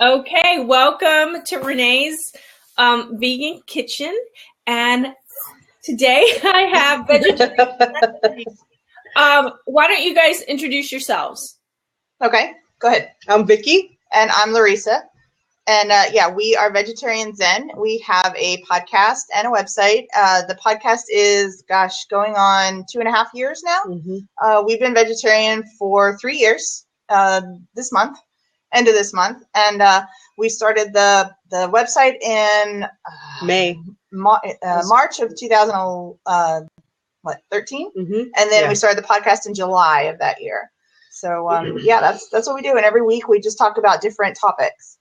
Okay, welcome to Renee's Vegan Kitchen, and today I have vegetarian recipes. Why don't you guys introduce yourselves? Okay, go ahead. I'm Vicky. And I'm Larissa. And we are Vegetarian Zen. We have a podcast and a website. The podcast is, going on 2.5 years now. Mm-hmm. We've been vegetarian for 3 years this month, end of this month. And we started the website in March of 2013. Mm-hmm. And then we started the podcast in July of that year. So, that's what we do. And every week we just talk about different topics.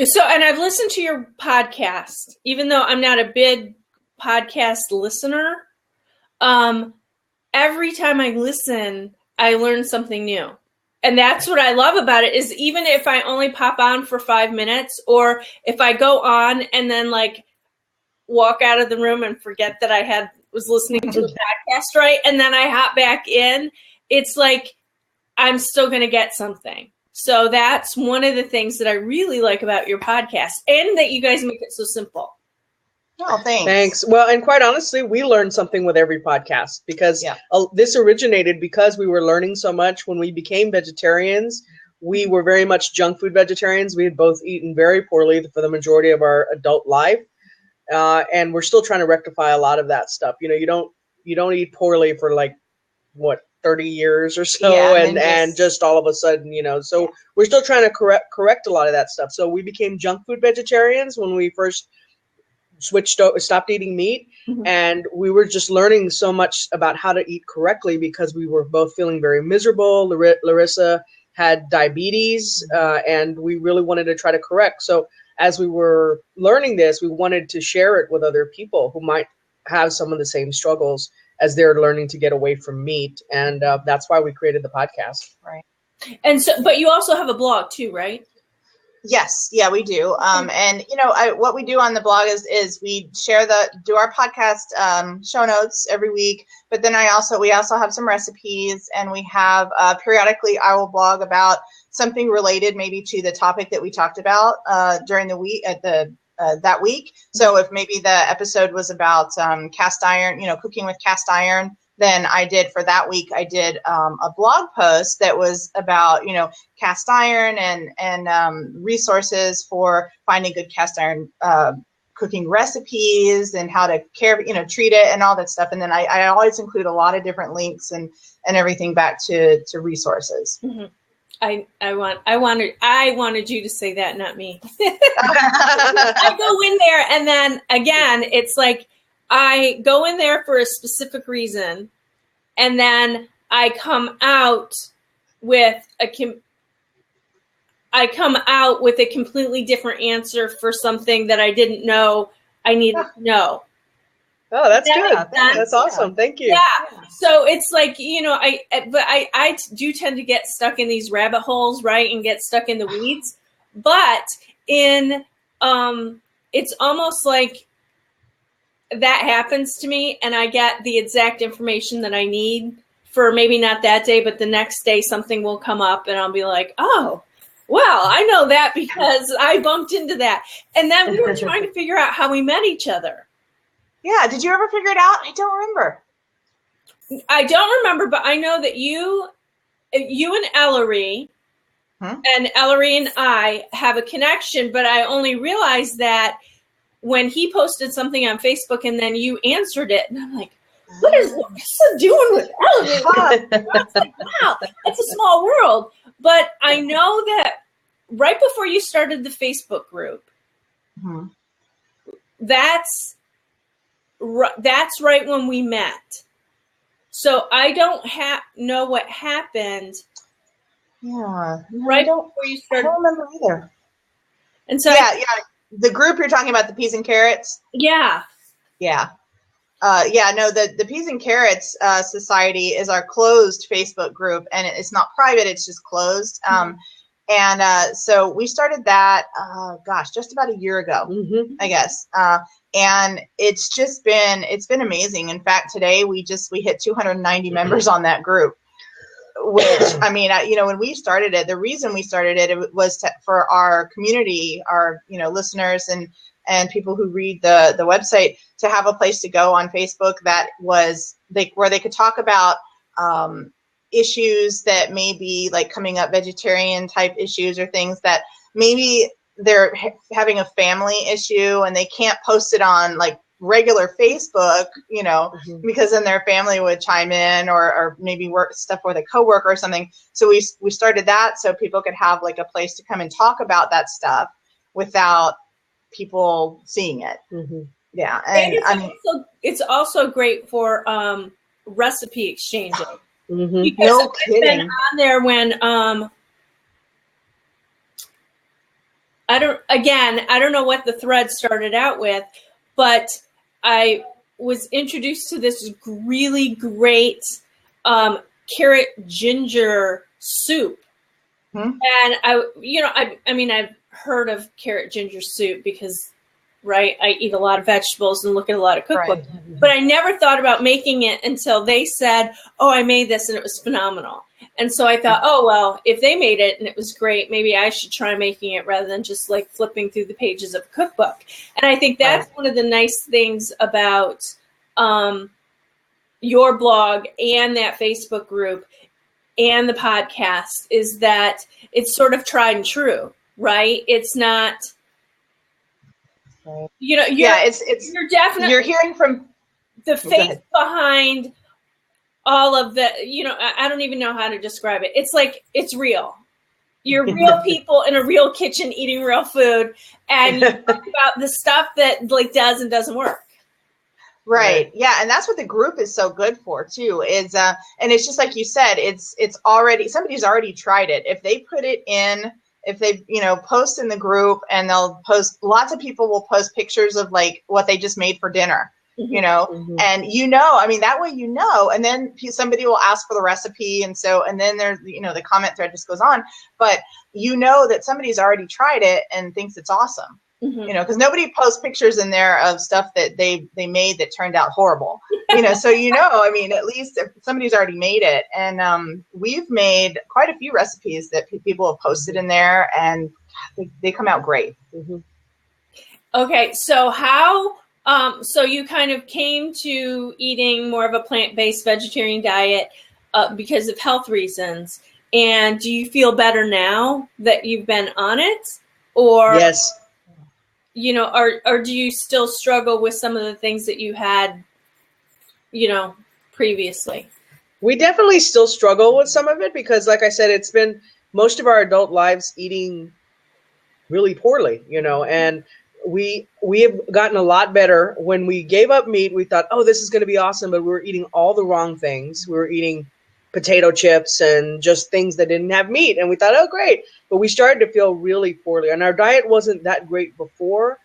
So, and I've listened to your podcast, even though I'm not a big podcast listener. Every time I listen, I learn something new. And that's what I love about it, is even if I only pop on for 5 minutes, or if I go on and then like walk out of the room and forget that I was listening to the podcast, right? And then I hop back in, it's like I'm still going to get something. So that's one of the things that I really like about your podcast, and that you guys make it so simple. Oh, thanks. Thanks. Well, and quite honestly, we learn something with every podcast, because this originated because we were learning so much when we became vegetarians. We were very much junk food vegetarians. We had both eaten very poorly for the majority of our adult life. And we're still trying to rectify a lot of that stuff. You know, you don't eat poorly for 30 years or so, and just all of a sudden, so we're still trying to correct a lot of that stuff. So we became junk food vegetarians when we first stopped eating meat. Mm-hmm. And we were just learning so much about how to eat correctly, because we were both feeling very miserable. Larissa had diabetes, and we really wanted to try to correct. So as we were learning this, we wanted to share it with other people who might have some of the same struggles as they're learning to get away from meat. And that's why we created the podcast. Right. And so, but you also have a blog too, right? Yes. Yeah, we do. And what we do on the blog is we do our podcast show notes every week, but then we also have some recipes, and we have periodically I will blog about something related maybe to the topic that we talked about during the week that week. So if maybe the episode was about cast iron, cooking with cast iron, then I did a blog post that was about, cast iron and resources for finding good cast iron cooking recipes, and how to treat it and all that stuff. And then I always include a lot of different links and everything back to resources. Mm-hmm. I wanted you to say that, not me. I go in there, and then again, it's like I go in there for a specific reason, and then I come out with a completely different answer for something that I didn't know I needed to know. Oh, that's good. That's awesome. Thank you. Yeah. So it's like, I do tend to get stuck in these rabbit holes, right? And get stuck in the weeds. But it's almost like that happens to me, and I get the exact information that I need for maybe not that day, but the next day something will come up, and I'll be like, oh, well, I know that because I bumped into that. And then we were trying to figure out how we met each other. Yeah. Did you ever figure it out? I don't remember. But I know that you and Ellery, and Ellery and I have a connection, but I only realized that when he posted something on Facebook, and then you answered it, and I'm like, what is Larissa doing with Ellery? It's like, wow, it's a small world. But I know that right before you started the Facebook group, that's right when we met. So I don't know what happened. Yeah. Right before you started. I don't remember either. And so the group you're talking about, the Peas and Carrots. Yeah. Yeah. The Peas and Carrots Society is our closed Facebook group, and it's not private; it's just closed. So we started that, just about a year ago, I guess. And it's been amazing. In fact, today we hit 290 members on that group, which, I mean, when we started it, the reason we started it was for our community, our, listeners and people who read the website, to have a place to go on Facebook that was where they could talk about issues that may be like coming up, vegetarian type issues, or things that maybe they're having a family issue and they can't post it on like regular Facebook, because then their family would chime in, or maybe work stuff with a coworker or something. So we started that so people could have like a place to come and talk about that stuff without people seeing it. Yeah. And it's also great for recipe exchanging. Because no kidding. I've been on there when I don't know what the thread started out with, but I was introduced to this really great carrot ginger soup. And I've heard of carrot ginger soup because, right, I eat a lot of vegetables and look at a lot of cookbooks. Right. But I never thought about making it until they said, "Oh, I made this and it was phenomenal." And so I thought, oh, well, if they made it and it was great, maybe I should try making it rather than just like flipping through the pages of a cookbook. And I think that's one of the nice things about your blog and that Facebook group and the podcast is that it's sort of tried and true, right? It's not, you're definitely, you're hearing from the face behind all of the, I don't even know how to describe it. It's like, it's real. You're real people in a real kitchen eating real food, and you talk about the stuff that like does and doesn't work. Right. Yeah. And that's what the group is so good for too, is, and it's just like you said, it's already, somebody's already tried it. If they put it in, if they, post in the group, and they'll post, lots of people will post pictures of like what they just made for dinner. And that way, and then somebody will ask for the recipe. And then there's, the comment thread just goes on, but that somebody's already tried it and thinks it's awesome, because nobody posts pictures in there of stuff that they made that turned out horrible, so, at least if somebody's already made it. And we've made quite a few recipes that people have posted in there, and they come out great. Okay. So how, so you kind of came to eating more of a plant-based vegetarian diet because of health reasons. And do you feel better now that you've been on it? Or, yes, or do you still struggle with some of the things that you had, previously? We definitely still struggle with some of it because, like I said, it's been most of our adult lives eating really poorly, and we have gotten a lot better. When we gave up meat, we thought, oh, this is going to be awesome, but we were eating all the wrong things. We were eating potato chips and just things that didn't have meat, and we thought, oh, great. But we started to feel really poorly, and our diet wasn't that great before,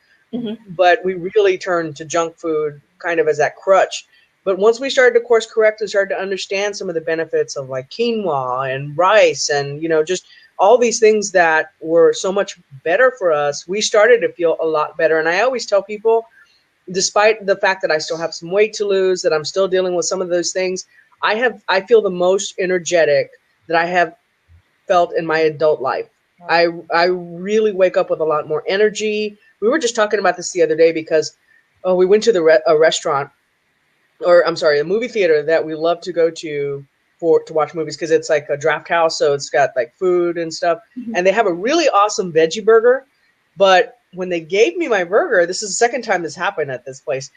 but we really turned to junk food kind of as that crutch. But once we started to course correct and started to understand some of the benefits of like quinoa and rice and, just all these things that were so much better for us, we started to feel a lot better. And I always tell people, despite the fact that I still have some weight to lose, that I'm still dealing with some of those things, I feel the most energetic that I have felt in my adult life. I really wake up with a lot more energy. We were just talking about this the other day because we went to a movie theater that we love to go to watch movies because it's like a draft house, so it's got like food and stuff, and they have a really awesome veggie burger. But when they gave me my burger, this is the second time this happened at this place.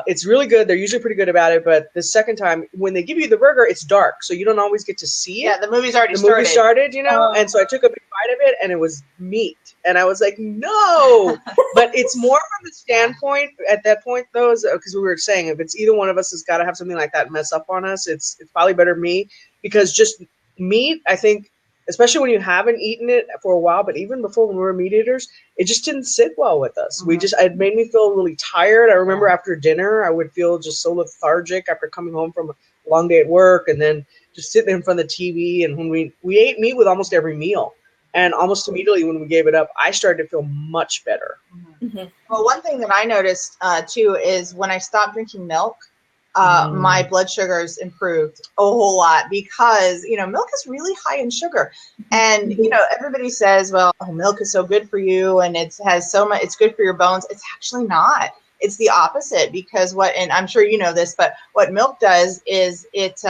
It's really good. They're usually pretty good about it, but the second time when they give you the burger, it's dark, so you don't always get to see it. Yeah, the movie started, and so I took a big bite of it, and it was meat, and I was like, no. But it's more from the standpoint at that point, though, because we were saying if it's either one of us has got to have something like that mess up on us, it's probably better me, because just meat, I think, especially when you haven't eaten it for a while, but even before when we were meat eaters, it just didn't sit well with us. It made me feel really tired. I remember after dinner, I would feel just so lethargic after coming home from a long day at work, and then just sitting in front of the TV. And when we ate meat with almost every meal, and almost immediately when we gave it up, I started to feel much better. Well, one thing that I noticed too is when I stopped drinking milk, my blood sugars improved a whole lot because, milk is really high in sugar. And, everybody says, well, milk is so good for you and it has so much, it's good for your bones. It's actually not. It's the opposite because and I'm sure you know this, but what milk does is it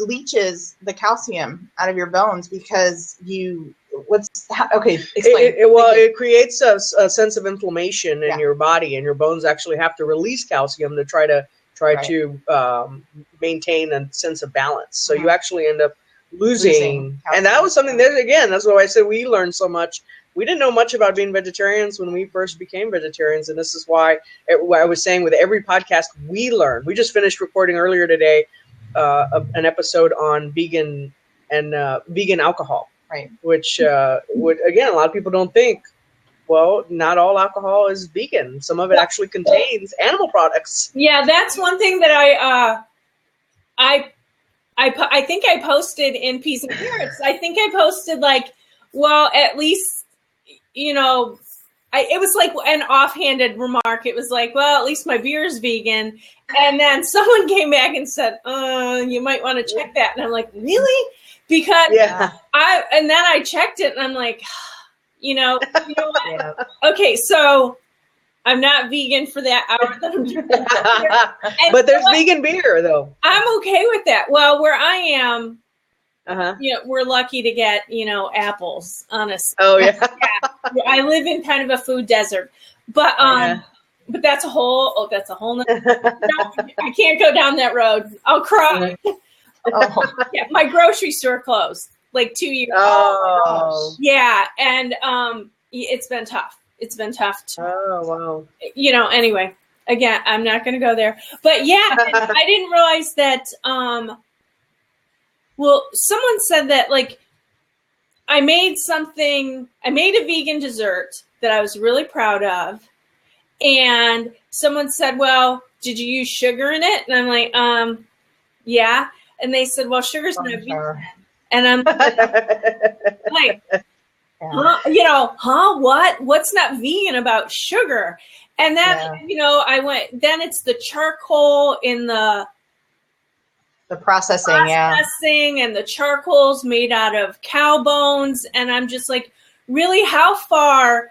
leaches the calcium out of your bones because explain. It creates a sense of inflammation in your body, and your bones actually have to release calcium to try to maintain a sense of balance. So you actually end up losing and that was something that, again, that's why I said we learned so much. We didn't know much about being vegetarians when we first became vegetarians, and this is why I was saying with every podcast we learn. We just finished recording earlier today an episode on vegan and vegan alcohol, right? Which again, a lot of people don't think. Well, not all alcohol is vegan. Some of it actually contains animal products. Yeah, that's one thing that I think I posted in Peas and Carrots. I think I posted at least. It was like an offhanded remark. It was like, well, at least my beer is vegan. And then someone came back and said, you might want to check that. And I'm like, really? Because then I checked it and I'm like, you know what? Yeah. Okay, so I'm not vegan for that hour that I'm drinking. But there's vegan beer though. I'm okay with that. Well, where I am, we're lucky to get, apples, honestly. Oh, yeah. I live in kind of a food desert. But but that's a whole nother, I can't go down that road. I'll cry. Yeah, my grocery store closed like 2 years ago. Oh. Yeah, and it's been tough. It's been tough. Oh, wow. Anyway, again, I'm not going to go there. But yeah, I didn't realize that well, someone said that, I made a vegan dessert that I was really proud of. And someone said, well, did you use sugar in it? And I'm like, yeah. And they said, well, sugar's not vegan. And I'm like, what? What's not vegan about sugar? And then, I went, then it's the charcoal in the processing, and the charcoal's made out of cow bones, and I'm just like, really, how far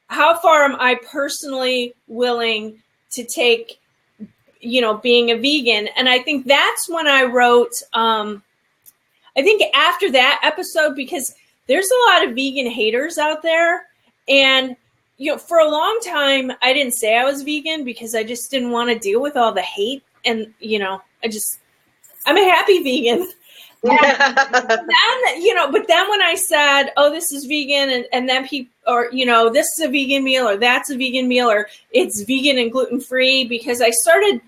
am I personally willing to take, being a vegan? And I think that's when I wrote, I think after that episode, because there's a lot of vegan haters out there, and for a long time I didn't say I was vegan because I just didn't want to deal with all the hate, and I'm a happy vegan. Then, but then when I said, oh, this is vegan, and then people, or, this is a vegan meal, or that's a vegan meal, or it's vegan and gluten-free, because I started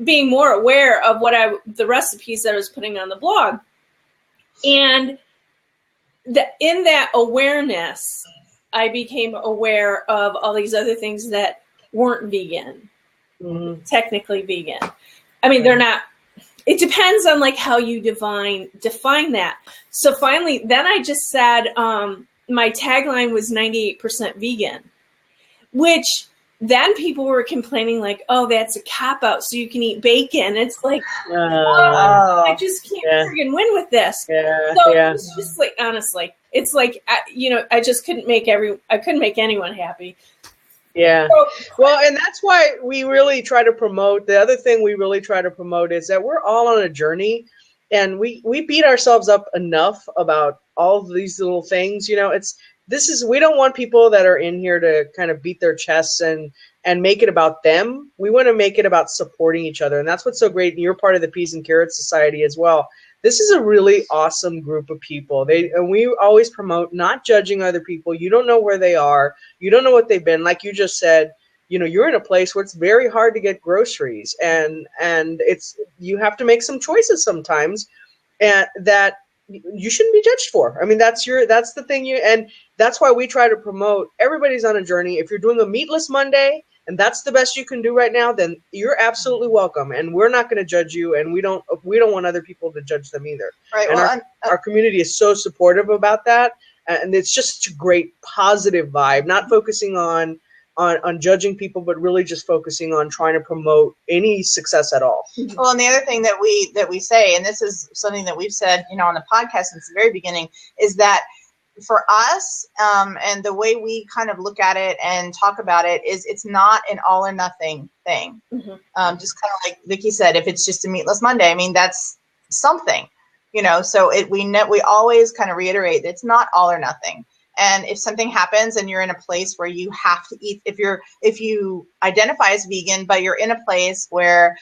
being more aware of the recipes that I was putting on the blog. And in that awareness, I became aware of all these other things that weren't vegan, technically vegan. I mean, they're not. It depends on how you define that. So finally, then I just said my tagline was 98% vegan, which then people were complaining oh, that's a cop-out, so you can eat bacon. It's like, I just can't friggin' win with this. Yeah, so it's just honestly, it's I just couldn't make anyone happy. Yeah. Well, and that's why we really try to promote. The other thing we really try to promote is that we're all on a journey, and we beat ourselves up enough about all of these little things. We don't want people that are in here to kind of beat their chests and make it about them. We want to make it about supporting each other. And that's what's so great. And you're part of the Peas and Carrots Society as well. This is a really awesome group of people. And we always promote not judging other people. You don't know where they are. You don't know what they've been. Like you just said, you're in a place where it's very hard to get groceries, and you have to make some choices sometimes, and that you shouldn't be judged for. I mean, that's the thing. And that's why we try to promote everybody's on a journey. If you're doing a meatless Monday, and that's the best you can do right now, then you're absolutely welcome. And we're not going to judge you, and we don't want other people to judge them either. Right. And our community is so supportive about that, and it's just such a great positive vibe. Not focusing on on judging people, but really just focusing on trying to promote any success at all. Well, and the other thing that we say, and this is something that we've said, on the podcast since the very beginning, is that for us, and the way we kind of look at it and talk about it is it's not an all or nothing thing. Mm-hmm. Just kind of like Vicki said, if it's just a meatless Monday, I mean, that's something, so we always kind of reiterate that it's not all or nothing. And if something happens and you're in a place where you have to eat, if you identify as vegan, but you're in a place where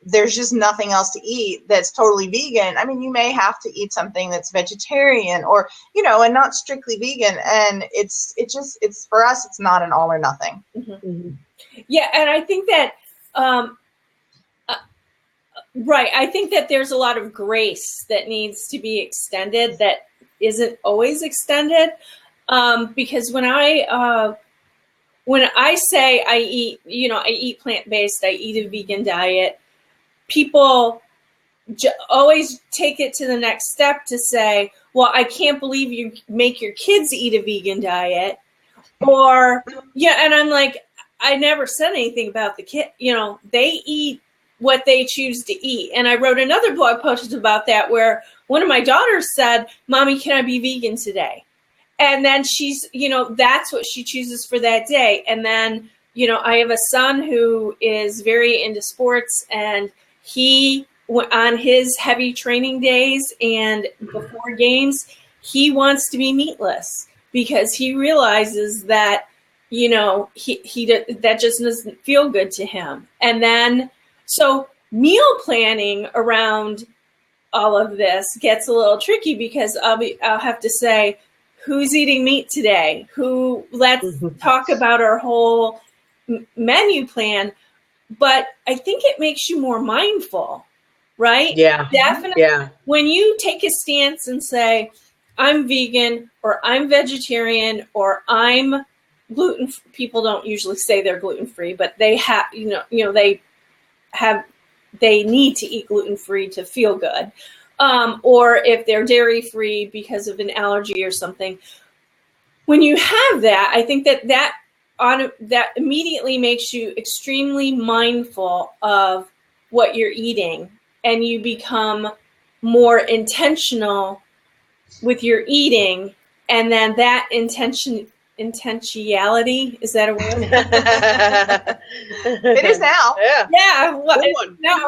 there's just nothing else to eat that's totally vegan, I mean, you may have to eat something that's vegetarian or, and not strictly vegan. And it's for us, it's not an all or nothing. Mm-hmm. Mm-hmm. Yeah. And I think that, right. I think that there's a lot of grace that needs to be extended that isn't always extended. Because when I say I eat plant-based, I eat a vegan diet, people always take it to the next step to say, well, I can't believe you make your kids eat a vegan diet. Or, and I'm like, I never said anything about the kid. They eat what they choose to eat. And I wrote another blog post about that where one of my daughters said, Mommy, can I be vegan today? And then she's, that's what she chooses for that day. And then, I have a son who is very into sports, and he, on his heavy training days and before games, he wants to be meatless because he realizes that, that just doesn't feel good to him. And then, so meal planning around all of this gets a little tricky because I'll have to say, who's eating meat today? Let's talk about our whole menu plan. But I think it makes you more mindful, right? Yeah. Definitely. Yeah. When you take a stance and say, I'm vegan or I'm vegetarian or I'm gluten, people don't usually say they're gluten-free, but they have, they need to eat gluten-free to feel good. Or if they're dairy-free because of an allergy or something. When you have that, I think that immediately makes you extremely mindful of what you're eating, and you become more intentional with your eating, and then that intentionality, is that a word? It is now. Yeah. Well, now.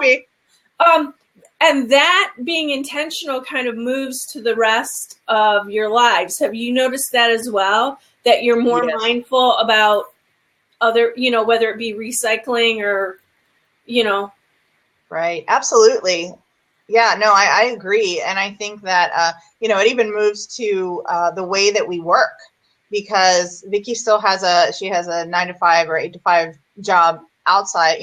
And that being intentional kind of moves to the rest of your lives. Have you noticed that as well? That you're more mindful about other, whether it be recycling or, Right. Absolutely. Yeah, no, I agree. And I think that, it even moves to the way that we work, because Vicki still has a 9-to-5 or 8-to-5 job outside,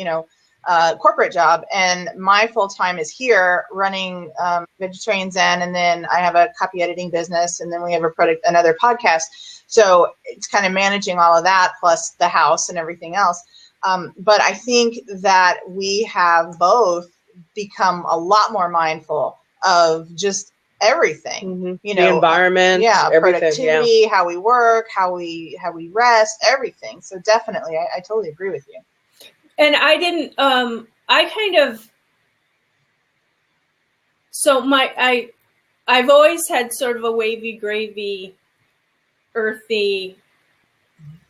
corporate job, and my full time is here running Vegetarian Zen, and then I have a copy editing business, and then we have another podcast. So it's kind of managing all of that plus the house and everything else. But I think that we have both become a lot more mindful of just everything, the environment, productivity, how we work, how we rest, everything. So definitely, I totally agree with you. And I didn't, I've always had sort of a wavy gravy, earthy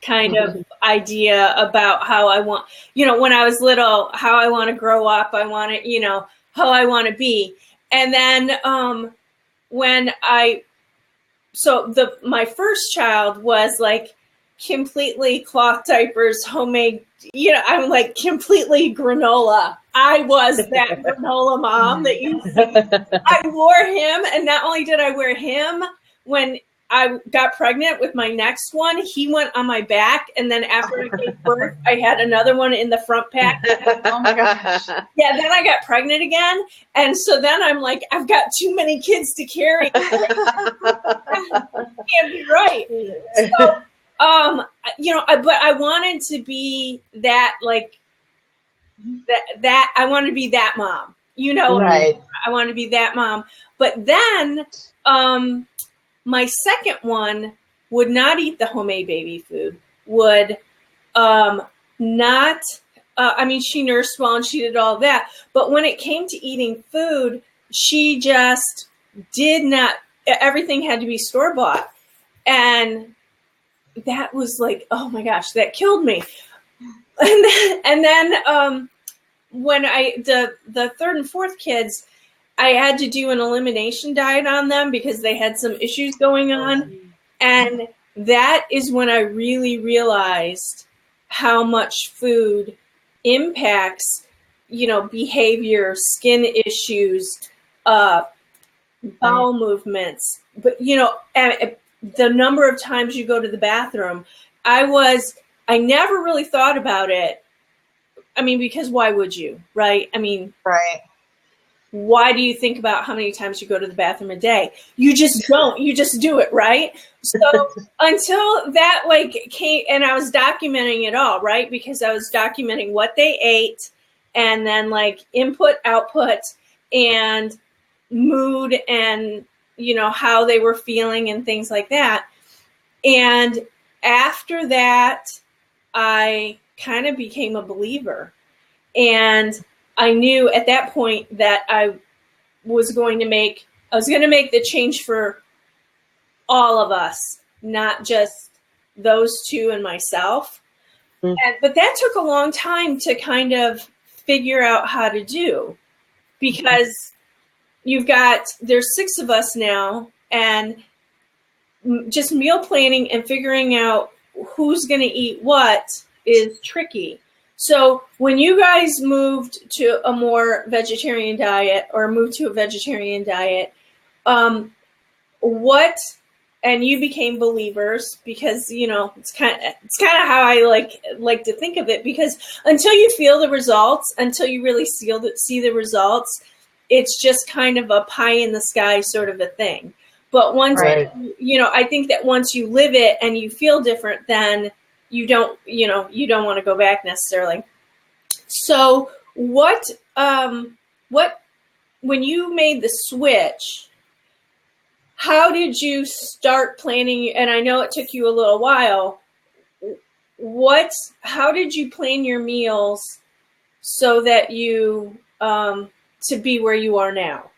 kind of idea about how I want, when I was little, how I want to grow up, I want to, how I want to be. And then my first child was like completely cloth diapers, homemade, I'm like completely granola. I was that granola mom that I wore him. And not only did I wear him, when I got pregnant with my next one, he went on my back. And then after I gave birth, I had another one in the front pack. Oh my gosh. Yeah, then I got pregnant again. And so then I'm like, I've got too many kids to carry. Can't be right. So, but I wanted to be that, like, that I wanted to be that mom, right. I wanted to be that mom. But then, my second one would not eat the homemade baby food, would Not, I mean, she nursed well and she did all that. But when it came to eating food, she just did not, everything had to be store-bought. And that was like, oh my gosh, that killed me. And then when the third and fourth kids, I had to do an elimination diet on them because they had some issues going on. And that is when I really realized how much food impacts, behavior, skin issues, bowel movements. But, and the number of times you go to the bathroom, I never really thought about it. I mean, because why would you, right? I mean, right. Why do you think about how many times you go to the bathroom a day? You just don't. You just do it, right? So until that came, and I was documenting it all, right? Because I was documenting what they ate, and then input, output, and mood, and how they were feeling and things like that. And after that, I kind of became a believer, and I knew at that point that I was going to make the change for all of us, not just those two and myself. But that took a long time to kind of figure out how to do, because there's 6 of us now, and just meal planning and figuring out who's going to eat what is tricky. So when you guys moved to a more vegetarian diet, or moved to a vegetarian diet, and you became believers, because it's kind of how I like to think of it, because until you feel the results, until you really see the results, it's just kind of a pie in the sky sort of a thing. But once I think that once you live it and you feel different, then you don't want to go back necessarily. So when you made the switch, how did you start planning? And I know it took you a little while. How did you plan your meals so that you, to be where you are now?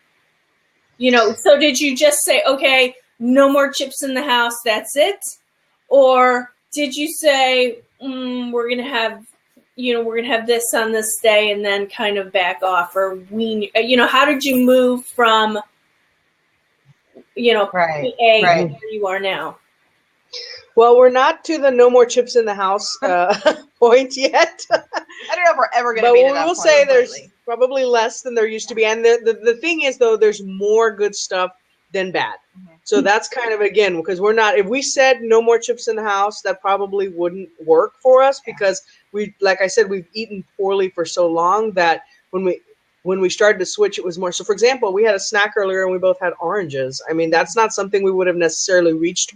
So did you just say, okay, no more chips in the house, that's it? Or did you say, we're gonna have this on this day, and then kind of back off, or how did you move from, right. where you are now? Well, we're not to the no more chips in the house point yet. I don't know if we're ever going to be to that point. But we will say there's probably less than there used to be. And the thing is, though, there's more good stuff than bad. Mm-hmm. So that's kind of, again, because we're not, if we said no more chips in the house, that probably wouldn't work for us, because like I said, we've eaten poorly for so long that when we started to switch, it was more. So, for example, we had a snack earlier and we both had oranges. I mean, that's not something we would have necessarily reached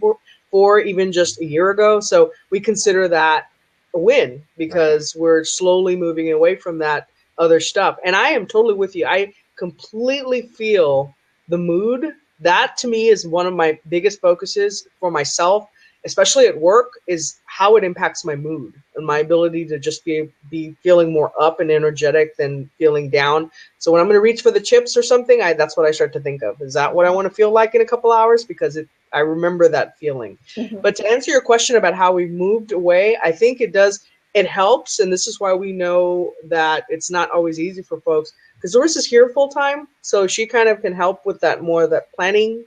for even just a year ago. So we consider that a win, because we're slowly moving away from that other stuff. And I am totally with you. I completely feel the mood. That to me is one of my biggest focuses for myself, especially at work, is how it impacts my mood and my ability to just be feeling more up and energetic than feeling down. So when I'm going to reach for the chips or something, that's what I start to think of. Is that what I want to feel like in a couple hours? Because I remember that feeling. Mm-hmm. But to answer your question about how we've moved away, I think it helps. And this is why we know that it's not always easy for folks, because Doris is here full time. So she kind of can help with that planning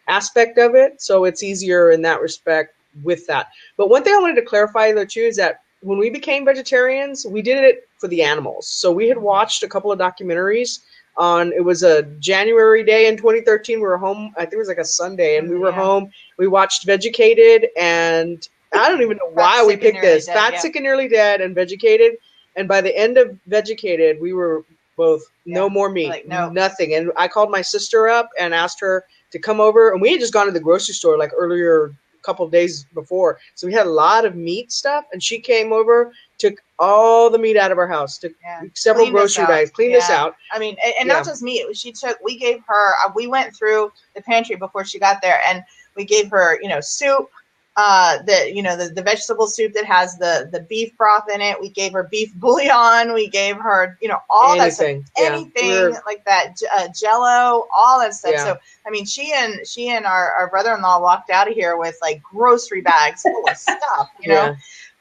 aspect of it. So it's easier in that respect with that. But one thing I wanted to clarify, though, too, is that when we became vegetarians, we did it for the animals. So we had watched a couple of documentaries it was a January day in 2013. We were home. I think it was like a Sunday, and we were home. We watched Vegucated, and I don't even know why we picked this. Fat, Sick, and Nearly Dead, and Vegucated. And by the end of Vegucated, we were both no more meat, nothing. And I called my sister up and asked her to come over. And we had just gone to the grocery store earlier, a couple of days before. So we had a lot of meat stuff. And she came over, took all the meat out of our house, took several grocery bags, cleaned this out. I mean, and not just meat. We gave her, we went through the pantry before she got there, and we gave her, soup, the vegetable soup that has the beef broth in it. We gave her beef bouillon. We gave her, all anything. that stuff, anything like that, Jello, all that stuff. Yeah. So, I mean, she and our brother-in-law walked out of here with like grocery bags full of stuff, you know?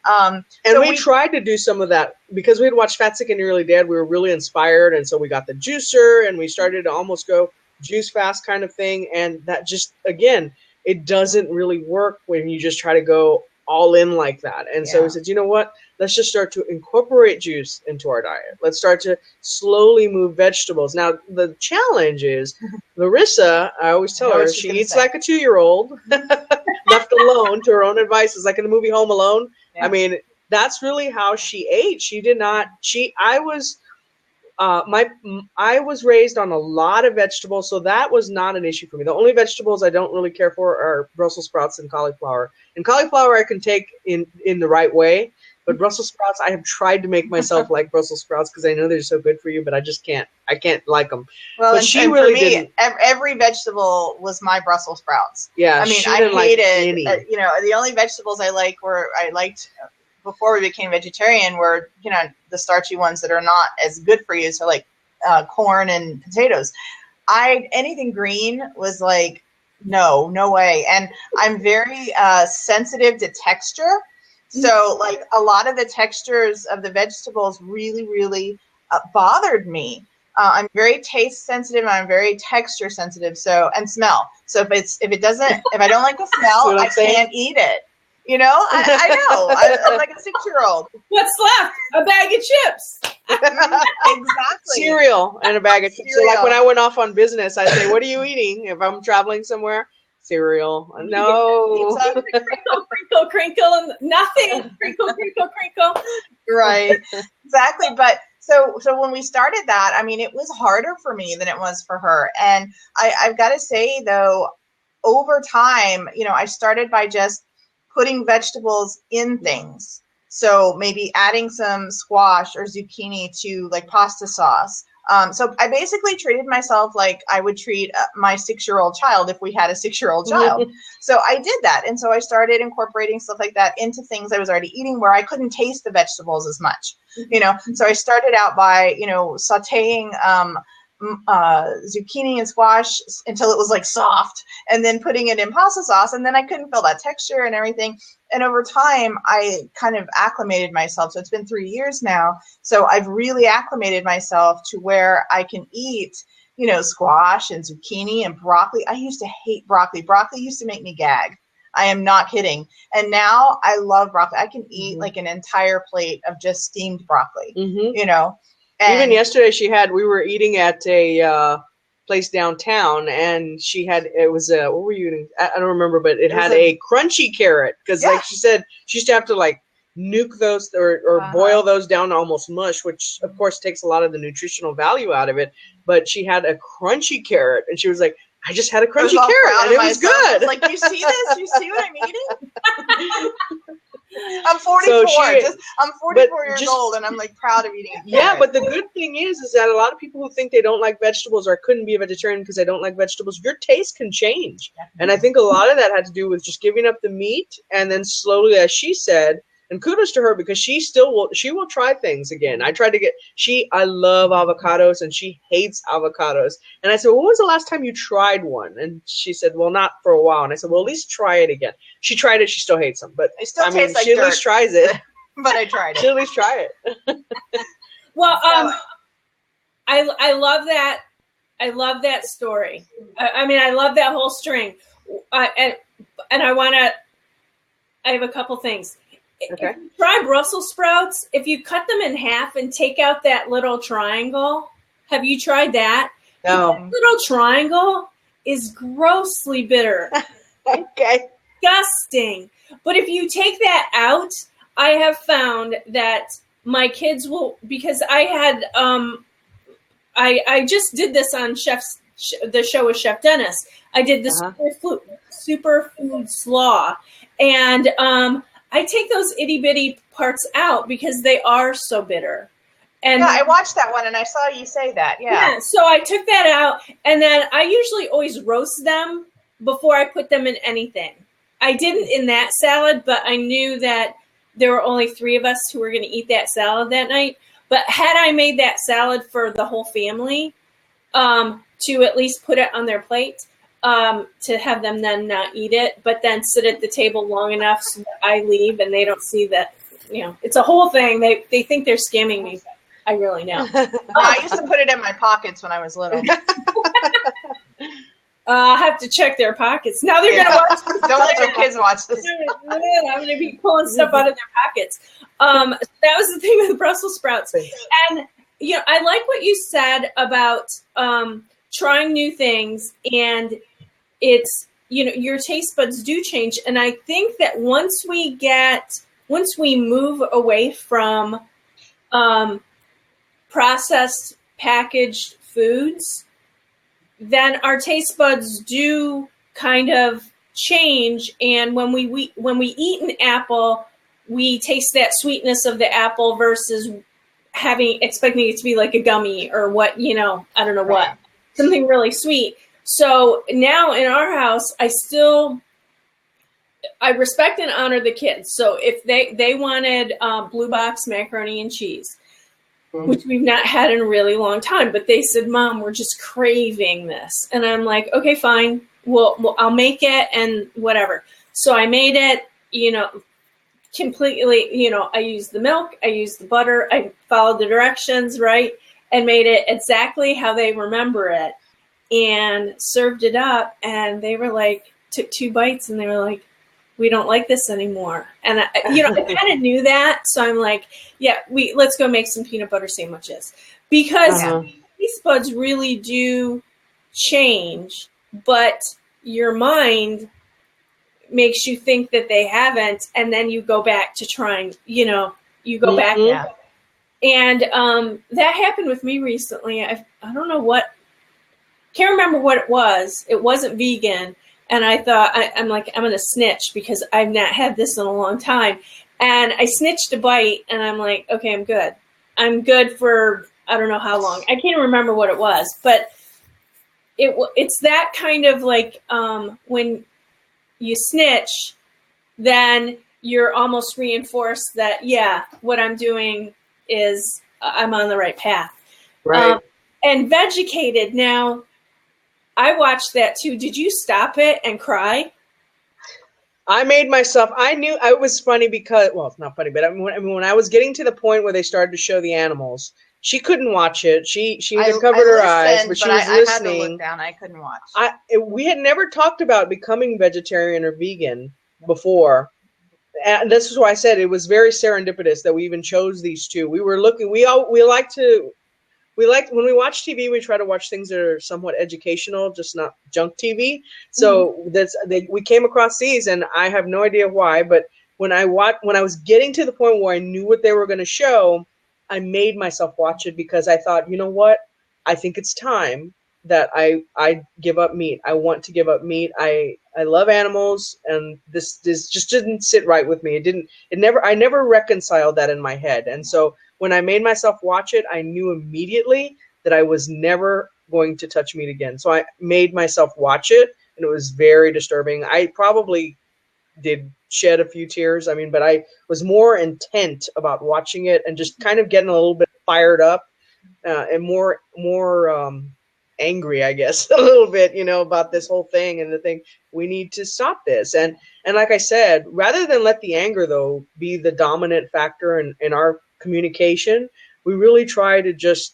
And so we tried to do some of that because we had watched Fat, Sick, and Nearly Dead. We were really inspired. And so we got the juicer and we started to almost go juice fast kind of thing. And that just, again, it doesn't really work when you just try to go all in like that. And so we said, you know what? Let's just start to incorporate juice into our diet. Let's start to slowly move vegetables. Now, the challenge is Larissa, I always tell her, she eats like a 2-year-old, left alone to her own advices, like in the movie Home Alone. Yeah. I mean, that's really how she ate. She did not, I was raised on a lot of vegetables, so that was not an issue for me. The only vegetables I don't really care for are Brussels sprouts and cauliflower. And cauliflower I can take in the right way, but Brussels sprouts, I have tried to make myself like Brussels sprouts because I know they're so good for you, but I just can't. I can't like them. Well, but she really for me, didn't. Every vegetable was my Brussels sprouts. Yeah, I mean, I hated. The only vegetables I liked before we became vegetarian were, the starchy ones that are not as good for you. So like corn and potatoes. Anything green was like, no way. And I'm very sensitive to texture. So like a lot of the textures of the vegetables really, really bothered me. I'm very taste sensitive. I'm very texture sensitive. So, and smell. So if I don't like the smell, I can't eat it. I know. I'm like a 6-year-old. What's left? A bag of chips. Exactly. Cereal and a bag of chips. So like when I went off on business, I say, what are you eating? If I'm traveling somewhere, cereal. No. Crinkle, and nothing. Crinkle. Right. Exactly. But so when we started that, I mean, it was harder for me than it was for her. And I've got to say, though, over time, I started by just putting vegetables in things. So maybe adding some squash or zucchini to like pasta sauce. So I basically treated myself like I would treat my 6-year-old child if we had a 6-year-old child. So I did that. And so I started incorporating stuff like that into things I was already eating where I couldn't taste the vegetables as much, So I started out by, sauteing zucchini and squash until it was like soft and then putting it in pasta sauce. And then I couldn't feel that texture and everything. And over time, I kind of acclimated myself. So it's been 3 years now. So I've really acclimated myself to where I can eat, squash and zucchini and broccoli. I used to hate broccoli. Broccoli used to make me gag. I am not kidding. And now I love broccoli. I can eat like an entire plate of just steamed broccoli, And even yesterday we were eating at a place downtown and it was what were you eating? I don't remember, but it had a crunchy carrot because like she said, she used to have to like nuke those or boil those down to almost mush, which of course takes a lot of the nutritional value out of it. But she had a crunchy carrot and she was like, I just had a crunchy carrot and it was good. Like, you see this? You see what I'm eating? I'm 44. I'm 44 years old, and I'm like proud of eating. But the good thing is that a lot of people who think they don't like vegetables or couldn't be a vegetarian because they don't like vegetables, your taste can change. And I think a lot of that had to do with just giving up the meat, and then slowly, as she said. And kudos to her because she will try things again. I love avocados and she hates avocados. And I said, well, when was the last time you tried one? And she said, well, not for a while. And I said, well, at least try it again. She tried it. She still hates them, but she at least tries it. But I tried it. She at least try it. Well, I love that. I love that story. I mean, I love that whole string. And I have a couple things. Okay. If you try Brussels sprouts, if you cut them in half and take out that little triangle, have you tried that? No. That little triangle is grossly bitter. Okay. Disgusting. But if you take that out, I have found that my kids will, because I had, I just did this on the show with Chef Dennis. I did the superfood slaw, and I take those itty bitty parts out because they are so bitter. And I watched that one and I saw you say that. Yeah. So I took that out, and then I usually always roast them before I put them in anything. I didn't in that salad, but I knew that there were only 3 of us who were going to eat that salad that night. But had I made that salad for the whole family, to at least put it on their plate, to have them then not eat it, but then sit at the table long enough so that I leave and they don't see that, it's a whole thing. They think they're scamming me. I really know. I used to put it in my pockets when I was little. I have to check their pockets. Now they're going to watch this. Don't let your kids watch this. I'm going to be pulling stuff out of their pockets. That was the thing with the Brussels sprouts. And, I like what you said about trying new things, and it's, your taste buds do change. And I think that once we move away from processed packaged foods, then our taste buds do kind of change. And when we eat an apple, we taste that sweetness of the apple versus expecting it to be like a gummy or what, I don't know what, something really sweet. So now in our house, I respect and honor the kids. So if they wanted Blue Box macaroni and cheese, which we've not had in a really long time, but they said, Mom, we're just craving this. And I'm like, okay, fine. Well, I'll make it and whatever. So I made it, completely, I used the milk, I used the butter, I followed the directions, right? And made it exactly how they remember it and served it up. And they were like, took 2 bites and they were like, we don't like this anymore. And I kind of knew that. So I'm like, yeah, let's go make some peanut butter sandwiches, because taste buds really do change, but your mind makes you think that they haven't. And then you go back to trying, you go back. Yeah. And that happened with me recently. I don't know can't remember what it was. It wasn't vegan. And I thought, I'm going to snitch because I've not had this in a long time. And I snitched a bite and I'm like, okay, I'm good. I'm good for, I don't know how long. I can't remember what it was, but it's that kind of like, when you snitch, then you're almost reinforced that, yeah, what I'm doing is I'm on the right path. Right. And Vegucated, now, I watched that too. Did you stop it and cry? I made myself, I knew it was funny because, well, it's not funny, but when I was getting to the point where they started to show the animals, she couldn't watch it. She even covered her eyes, but she was listening. I had to look down. I couldn't watch. We had never talked about becoming vegetarian or vegan before. And this is why I said it was very serendipitous that we even chose these 2. We were looking, we like when we watch TV, we try to watch things that are somewhat educational, just not junk TV. So we came across these, and I have no idea why. But when I was getting to the point where I knew what they were going to show, I made myself watch it because I thought, you know what? I think it's time that I give up meat. I want to give up meat. I love animals, and this just didn't sit right with me. I never reconciled that in my head, and so. When I made myself watch it, I knew immediately that I was never going to touch meat again. So I made myself watch it, and it was very disturbing. I probably did shed a few tears. But I was more intent about watching it and just kind of getting a little bit fired up and more angry, I guess, a little bit, about this whole thing and the thing. We need to stop this. And like I said, rather than let the anger, though, be the dominant factor in our communication, we really try to just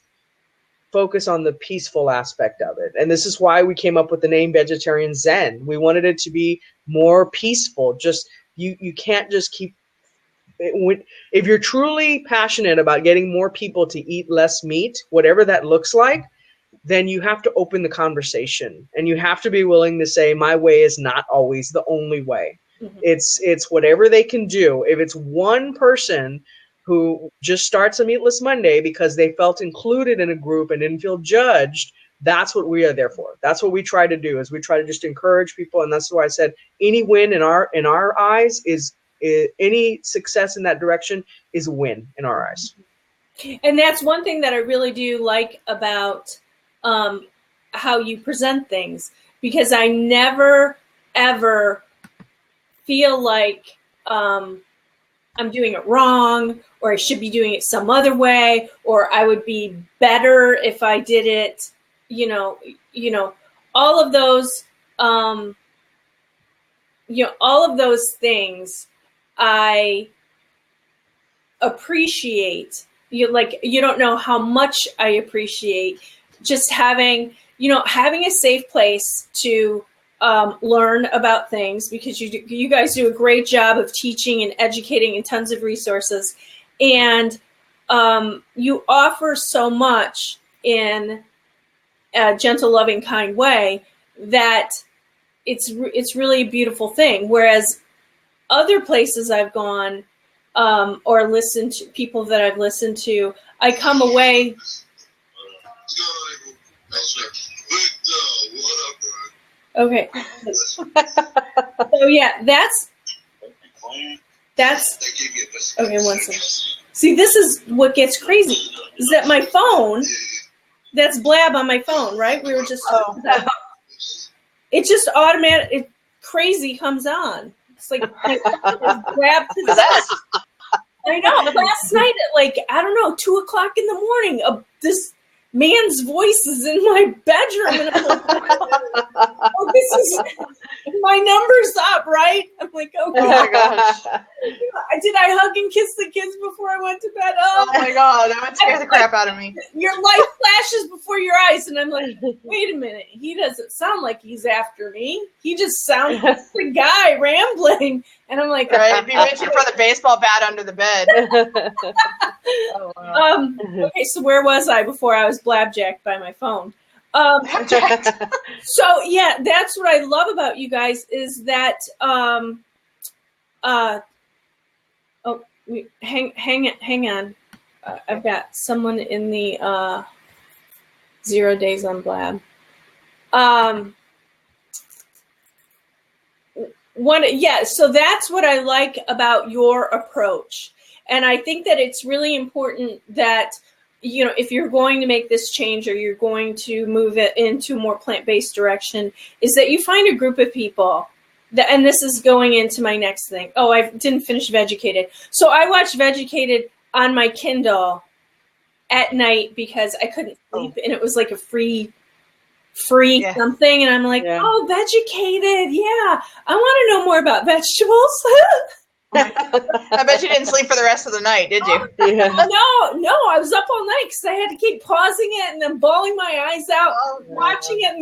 focus on the peaceful aspect of it. And this is why we came up with the name Vegetarian Zen. We wanted it to be more peaceful. Just you can't just keep if you're truly passionate about getting more people to eat less meat, whatever that looks like, then you have to open the conversation, and you have to be willing to say, my way is not always the only way. Mm-hmm. It's whatever they can do. If it's one person who just starts a Meatless Monday because they felt included in a group and didn't feel judged, that's what we are there for. That's what we try to do, is we try to just encourage people. And that's why I said any win in our eyes is any success in that direction is a win in our eyes. And that's one thing that I really do like about how you present things, because I never, ever feel like I'm doing it wrong, or I should be doing it some other way, or I would be better if I did it, all of those, all of those things I appreciate. You don't know how much I appreciate just having a safe place to learn about things, because you guys do a great job of teaching and educating and tons of resources, and you offer so much in a gentle, loving, kind way that it's really a beautiful thing. Whereas other places I've gone or listened to, people that I've listened to, I come away. Okay. So yeah, that's okay. One second. See, this is what gets crazy, is that my phone, that's Blab on my phone, right? We were just it just automatic, crazy comes on. It's like Blab possessed. I know. Last night at 2:00 in the morning, this man's voice is in my bedroom, and I'm like, oh, this is my number's up, right? I'm like, okay. Oh my gosh. Did I hug and kiss the kids before I went to bed? Oh my god, that would scare the crap out of me. Your life flashes before your eyes, and I'm like, wait a minute, he doesn't sound like he's after me. He just sounds like the guy rambling. And I'm like, right, be reaching for the baseball bat under the bed. Oh, wow. Okay, so where was I before I was blabjacked by my phone? So yeah, that's what I love about you guys, is that hang on. I've got someone in the 0 days on Blab. So that's what I like about your approach. And I think that it's really important that, if you're going to make this change, or you're going to move it into a more plant-based direction, is that you find a group of people that, and this is going into my next thing. Oh, I didn't finish Vegucated. So I watched Vegucated on my Kindle at night because I couldn't sleep, and it was like a free something, and I'm like, oh, Vegucated, yeah, I want to know more about vegetables. I bet you didn't sleep for the rest of the night, did you? Yeah. No, I was up all night because I had to keep pausing it and then bawling my eyes out, watching it, and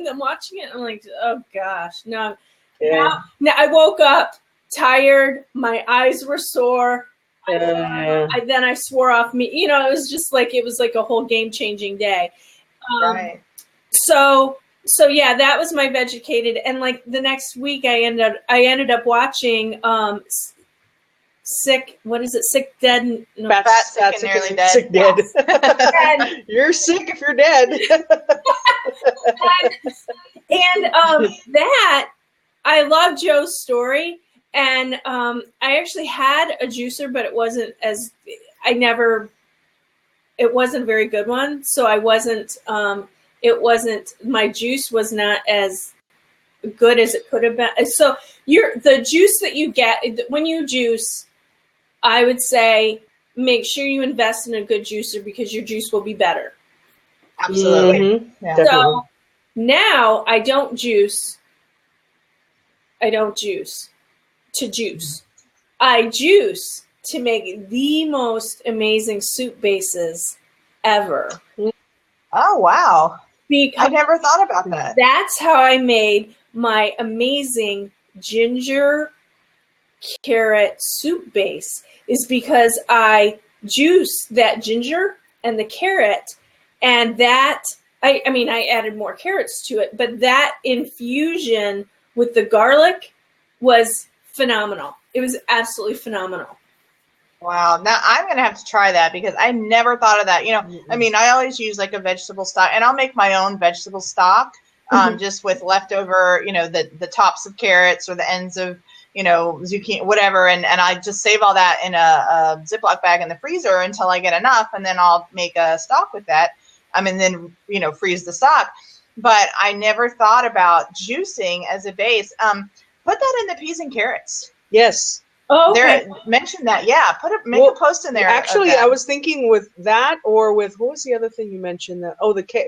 then watching it. I'm like, oh gosh, no. Yeah. Now I woke up tired, my eyes were sore. Then I swore off me. It was just like, it was like a whole game-changing day. Right. So yeah, that was my Vegucated, and like the next week I ended up watching Sick. What is it? Sick, Dead. No. Fat, sick, and nearly dead. Sick, dead. You're sick if you're dead. and that, I love Joe's story, and I actually had a juicer, but it wasn't it wasn't a very good one, so I wasn't. My juice was not as good as it could have been. So the juice that you get when you juice, I would say make sure you invest in a good juicer, because your juice will be better. Absolutely. Mm-hmm. Yeah. So now I don't juice to juice. I juice to make the most amazing soup bases ever. Oh, wow. Because I never thought about that. That's how I made my amazing ginger carrot soup base, is because I juiced that ginger and the carrot, and that, I added more carrots to it, but that infusion with the garlic was phenomenal. It was absolutely phenomenal. Wow. Now I'm going to have to try that, because I never thought of that. I always use like a vegetable stock, and I'll make my own vegetable stock, just with leftover, the tops of carrots or the ends of, zucchini, whatever. And I just save all that in a Ziploc bag in the freezer until I get enough. And then I'll make a stock with that. And then, freeze the stock. But I never thought about juicing as a base. Put that in the peas and carrots. Yes. Oh, okay. Mention that. Yeah, make a post in there. Actually, I was thinking with that, or with what was the other thing you mentioned? That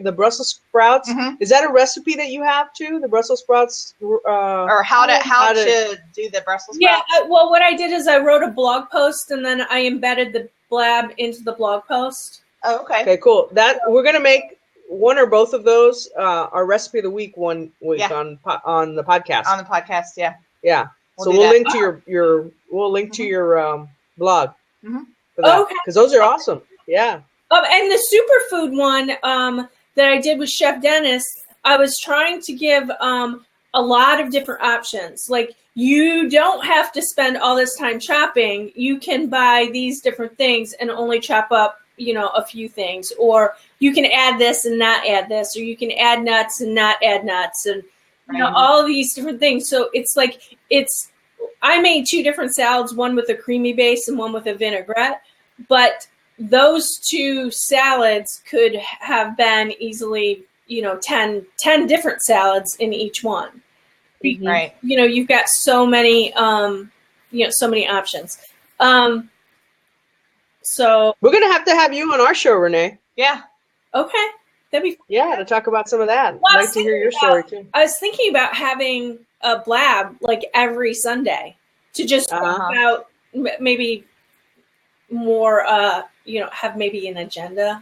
the Brussels sprouts. Mm-hmm. Is that a recipe that you have too? The Brussels sprouts, or how to do the Brussels sprouts? Yeah. Well, what I did is I wrote a blog post and then I embedded the Blab into the blog post. Oh, okay. Okay, cool. We're gonna make one or both of those our recipe of the week one week on the podcast. On the podcast, yeah. Yeah. So we'll link to your blog. Mm-hmm. Okay. Because those are awesome. Yeah. And the superfood one that I did with Chef Dennis, I was trying to give a lot of different options. Like, you don't have to spend all this time chopping. You can buy these different things and only chop up, a few things. Or you can add this and not add this. Or you can add nuts and not add nuts. And all of these different things. So it's like, I made 2 different salads, one with a creamy base and one with a vinaigrette, but those 2 salads could have been easily, 10 different salads in each one. Right. You've got so many, so many options. So we're going to have you on our show, Renee. Yeah. Okay. That'd be fun. Yeah, to talk about some of that. I'd like to hear your story too. I was thinking about having a Blab like every Sunday to just talk about maybe more, have maybe an agenda.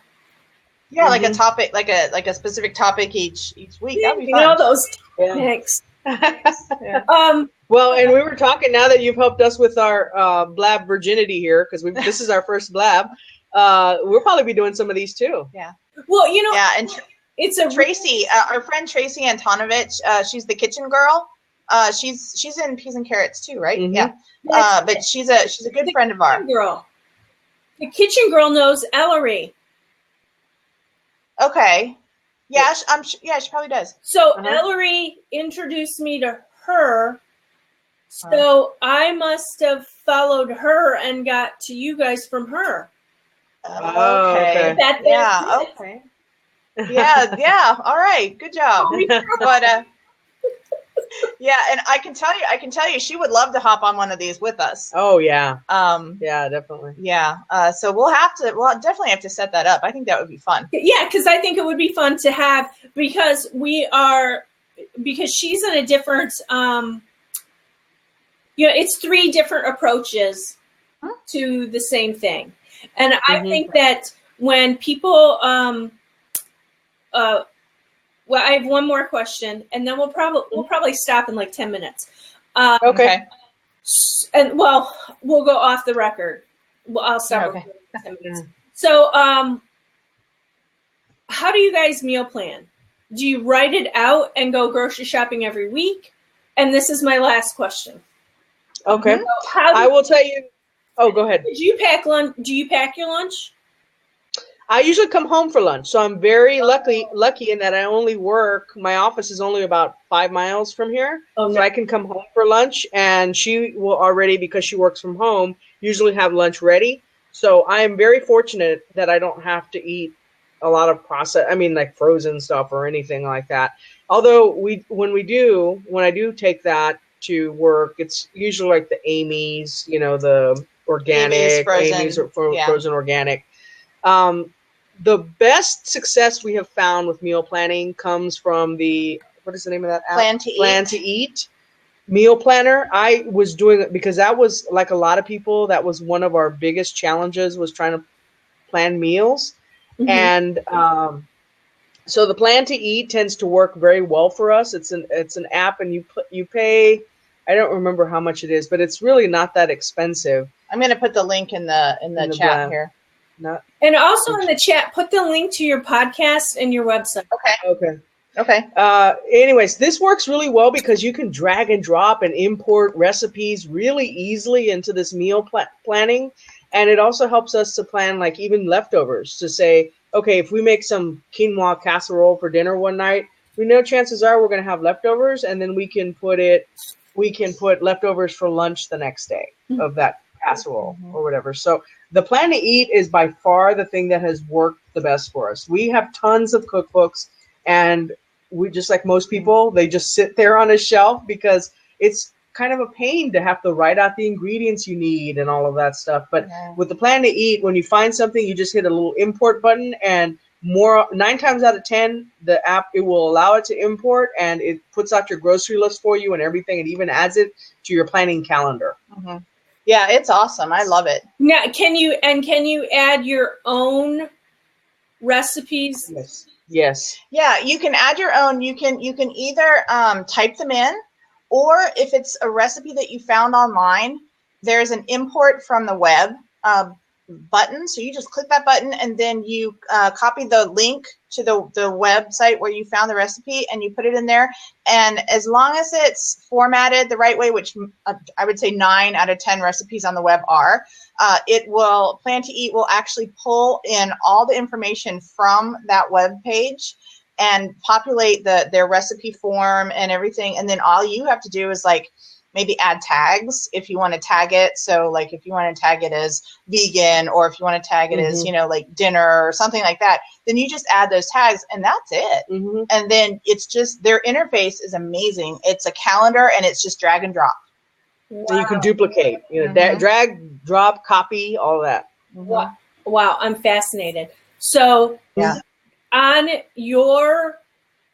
Yeah, like a topic, like a specific topic each week. That'd be fun. Those topics. Yeah. Well, and we were talking, now that you've helped us with our Blab virginity here, because this is our first Blab. We'll probably be doing some of these too. Yeah. Well, yeah, and it's a Tracy, our friend Tracy Antonovich. She's the kitchen girl. She's in Peas and Carrots too, right? Mm-hmm. Yeah. But she's a good friend of ours. Girl. The kitchen girl knows Ellery. Okay. Yeah, she probably does. So Ellery introduced me to her. So I must have followed her and got to you guys from her. Okay. Okay. Yeah. All right. Good job. But yeah, and I can tell you, she would love to hop on one of these with us. Oh yeah. Yeah, definitely. Yeah. So we'll definitely have to set that up. I think that would be fun. Yeah, because I think it would be fun to have because she's in a different. It's 3 different approaches to the same thing. And I think that when people, well, I have one more question, and then we'll probably stop in like 10 minutes. Okay. And we'll go off the record. Well, I'll stop in 10 minutes. So, how do you guys meal plan? Do you write it out and go grocery shopping every week? And this is my last question. Okay. So I will tell you. Oh, go ahead. Do you pack lunch? Do you pack your lunch? I usually come home for lunch, so I'm very lucky in that I only work. My office is only about 5 miles from here, so I can come home for lunch. And she will already, because she works from home, usually have lunch ready. So I am very fortunate that I don't have to eat a lot of like frozen stuff or anything like that. Although when I do take that to work, it's usually like the Amy's, the organic, Amy's frozen organic. The best success we have found with meal planning comes from what is the name of that app? Plan to Eat meal planner. I was doing it because that was, like a lot of people, that was one of our biggest challenges, was trying to plan meals. Mm-hmm. And so the Plan to Eat tends to work very well for us. It's an app, and you pay, I don't remember how much it is, but it's really not that expensive. I'm going to put the link in the chat here. And also in the chat, put the link to your podcast and your website. Okay. Anyways, this works really well because you can drag and drop and import recipes really easily into this meal planning. And it also helps us to plan like even leftovers, to say, okay, if we make some quinoa casserole for dinner one night, we know chances are we're going to have leftovers, and then we can put leftovers for lunch the next day of that casserole or whatever. So the Plan to Eat is by far the thing that has worked the best for us. We have tons of cookbooks, and we, just like most people, they just sit there on a shelf because it's kind of a pain to have to write out the ingredients you need and all of that stuff. But with the Plan to Eat, when you find something, you just hit a little import button, and 9 times out of 10, the app, it will allow it to import, and it puts out your grocery list for you and everything. It even adds it to your planning calendar. Mm-hmm. Yeah, it's awesome. I love it. Now, can you add your own recipes? Yes. Yeah, you can add your own. You can either type them in, or if it's a recipe that you found online, there's an import from the web button. So you just click that button, and then you copy the link to the website where you found the recipe, and you put it in there. And as long as it's formatted the right way, which I would say 9 out of 10 recipes on the web are, Plan to Eat will actually pull in all the information from that web page and populate their recipe form and everything. And then all you have to do is like maybe add tags if you want to tag it. So like if you want to tag it as vegan, or if you want to tag it as, like dinner or something like that, then you just add those tags and that's it. Mm-hmm. And then it's just, their interface is amazing. It's a calendar and it's just drag and drop. Wow. So you can duplicate, drag, drop, copy, all that. Mm-hmm. Wow. I'm fascinated. So on your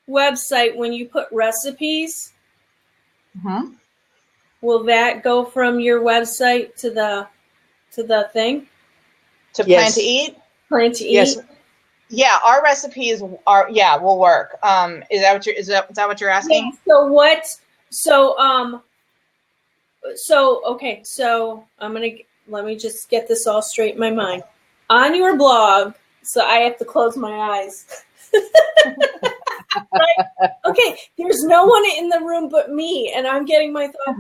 website, when you put recipes, will that go from your website to the thing? To Plan to Eat? Plan to Eat? Yes. Yeah, our recipes will work. Is that what you're asking? Yeah, so let me just get this all straight in my mind. On your blog, so I have to close my eyes. Right? Okay, there's no one in the room but me, and I'm getting my thoughts.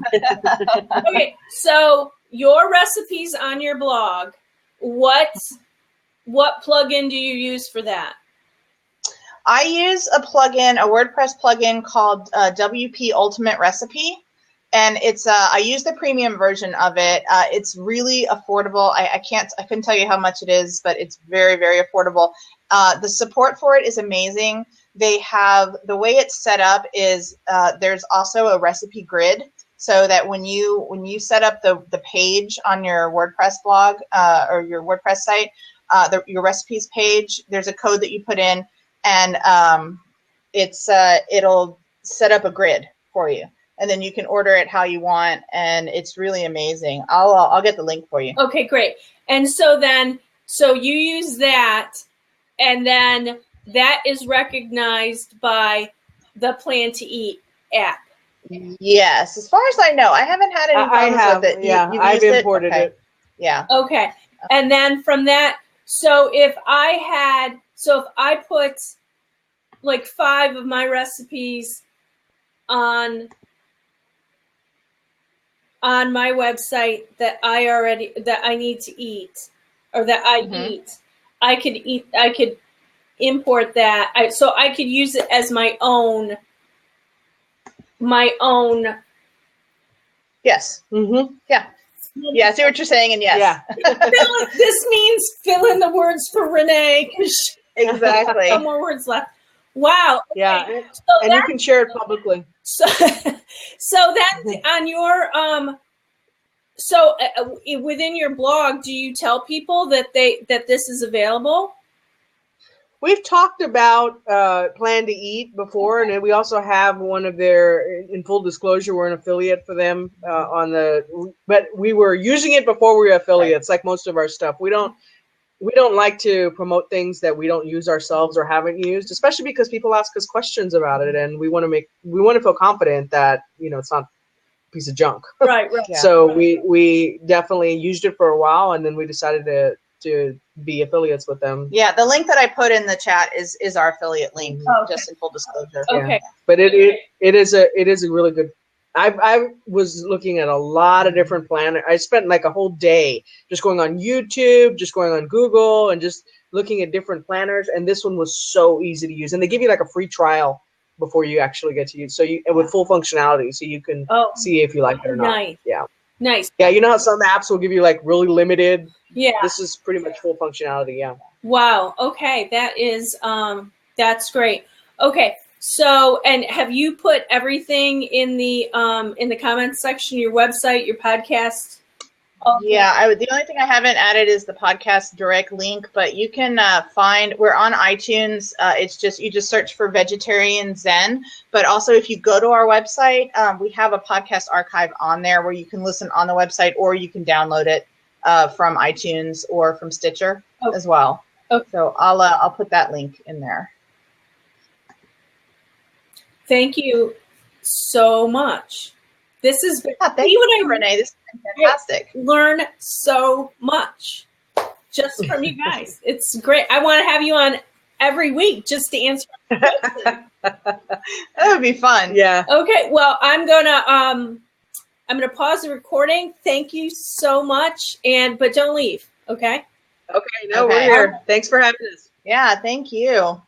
Okay, so your recipes on your blog, what plugin do you use for that? I use a WordPress plugin called WP Ultimate Recipe, and it's I use the premium version of it. It's really affordable. I couldn't tell you how much it is, but it's very, very affordable. The support for it is amazing. They have, the way it's set up is there's also a recipe grid, so that when you set up the page on your WordPress blog or your WordPress site, your recipes page, there's a code that you put in, and it'll set up a grid for you, and then you can order it how you want, and it's really amazing. I'll get the link for you. Okay, great. And so you use that, and then that is recognized by the Plan to Eat app. Yes, as far as I know, I haven't had any problems with it. Yeah, I've imported it. Yeah. Okay, and then from that, so if I put like 5 of my recipes on my website that I need to eat, or that I eat, I could import that. So I could use it as my own. Yes. Mm-hmm. Yeah. Yeah, I see what you're saying, and yes. Yeah. This means fill in the words for Renee. Exactly. No more words left. Wow. Okay. Yeah, and you can share it publicly. So then on your within your blog, do you tell people that this is available? We've talked about Plan to Eat before, and then we also have one of their, in full disclosure, we're an affiliate for them but we were using it before we were affiliates, like most of our stuff. We don't like to promote things that we don't use ourselves or haven't used, especially because people ask us questions about it, and we want to feel confident that, it's not a piece of junk. Right. Yeah. So we definitely used it for a while, and then we decided to be affiliates with them. Yeah, the link that I put in the chat is our affiliate link, just in full disclosure. Okay. Yeah. But it is a really good. I was looking at a lot of different planners. I spent like a whole day just going on YouTube, just going on Google, and just looking at different planners. And this one was so easy to use, and they give you like a free trial before you actually get to use. So with full functionality, so you can see if you like it or not. Nice. Yeah. Nice. Yeah, you know how some apps will give you like really limited. Yeah. This is pretty much full functionality. Yeah. Wow. Okay. That is that's great. Okay. So, and have you put everything in the comments section, your website, your podcast? Yeah, the only thing I haven't added is the podcast direct link, but you can we're on iTunes. It's just, you just search for Vegetarian Zen. But also if you go to our website, we have a podcast archive on there where you can listen on the website, or you can download it from iTunes or from Stitcher as well. Okay. So I'll put that link in there. Thank you so much. This is thank you, Renee. This has been fantastic. Learn so much just from you guys. It's great. I want to have you on every week just to answer questions. That would be fun. Yeah. Okay. Well, I'm gonna pause the recording. Thank you so much, but don't leave. Okay. Okay. No, we're here. Thanks for having us. Yeah. Thank you.